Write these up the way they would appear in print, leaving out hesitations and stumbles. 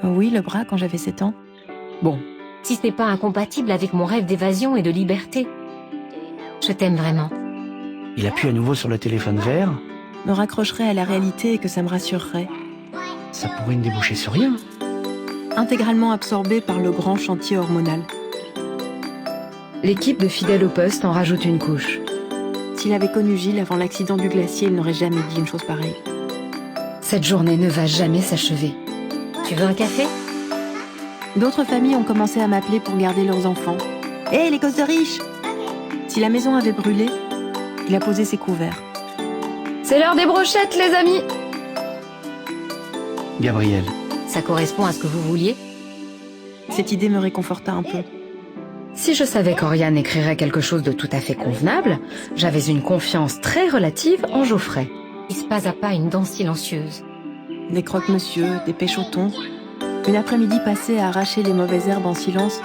Oui, le bras quand j'avais 7 ans. Bon, si ce n'est pas incompatible avec mon rêve d'évasion et de liberté. Je t'aime vraiment. Il appuie à nouveau sur le téléphone vert. Me raccrocherait à la réalité et que ça me rassurerait. Ça pourrait ne déboucher sur rien. Intégralement absorbé par le grand chantier hormonal. L'équipe de Fidèles au poste en rajoute une couche. S'il avait connu Gilles avant l'accident du glacier, il n'aurait jamais dit une chose pareille. Cette journée ne va jamais s'achever. Tu veux un café? D'autres familles ont commencé à m'appeler pour garder leurs enfants. Hé, les gosses de riches! Si la maison avait brûlé, il a posé ses couverts. C'est l'heure des brochettes, les amis! Gabriel. Ça correspond à ce que vous vouliez? Cette idée me réconforta un peu. Si je savais qu'Oriane écrirait quelque chose de tout à fait convenable, j'avais une confiance très relative en Geoffrey. Il se passe à pas une danse silencieuse. Des croque-monsieur, des pêches au thon. Une après-midi passée à arracher les mauvaises herbes en silence.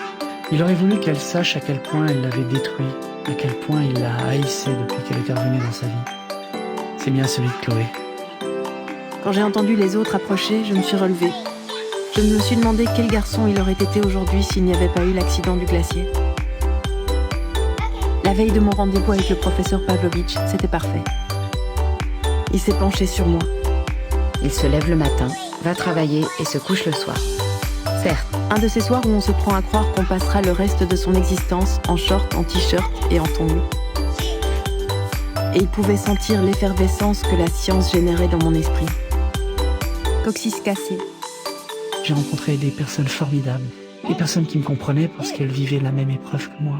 Il aurait voulu qu'elle sache à quel point elle l'avait détruit, à quel point il la haïssait depuis qu'elle était revenue dans sa vie. C'est bien celui de Chloé. Quand j'ai entendu les autres approcher, je me suis relevée. Je me suis demandé quel garçon il aurait été aujourd'hui s'il n'y avait pas eu l'accident du glacier. La veille de mon rendez-vous avec le professeur Pavlovitch, c'était parfait. Il s'est penché sur moi. Il se lève le matin, va travailler et se couche le soir. Certes, Un de ces soirs où on se prend à croire qu'on passera le reste de son existence en short, en t-shirt et en tongs. Et il pouvait sentir l'effervescence que la science générait dans mon esprit. Coccyx cassé. J'ai rencontré des personnes formidables. Des personnes qui me comprenaient parce qu'elles vivaient la même épreuve que moi.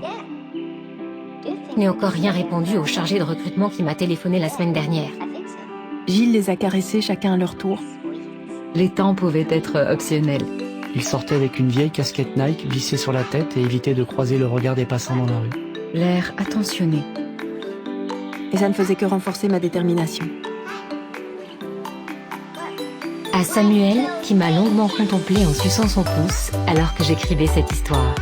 Je n'ai encore rien répondu au chargé de recrutement qui m'a téléphoné la semaine dernière. Gilles les a caressés chacun à leur tour. les temps pouvaient être optionnels. Il sortait avec une vieille casquette Nike vissée sur la tête et évitait de croiser le regard des passants dans la rue. L'air attentionné. Et ça ne faisait que renforcer ma détermination. À Samuel, qui m'a longuement contemplé en suçant son pouce alors que j'écrivais cette histoire.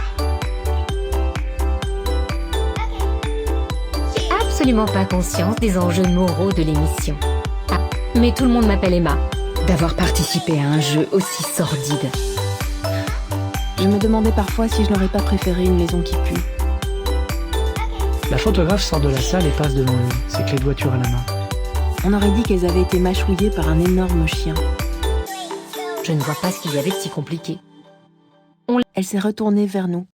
J'ai absolument pas conscience des enjeux moraux de l'émission. Ah, mais tout le monde m'appelle Emma. D'avoir participé à un jeu aussi sordide. Je me demandais parfois si je n'aurais pas préféré une maison qui pue. La photographe sort de la salle et passe devant lui, ses clés de voiture à la main. On aurait dit qu'elles avaient été mâchouillées par un énorme chien. Je ne vois pas ce qu'il y avait de si compliqué. Elle s'est retournée vers nous.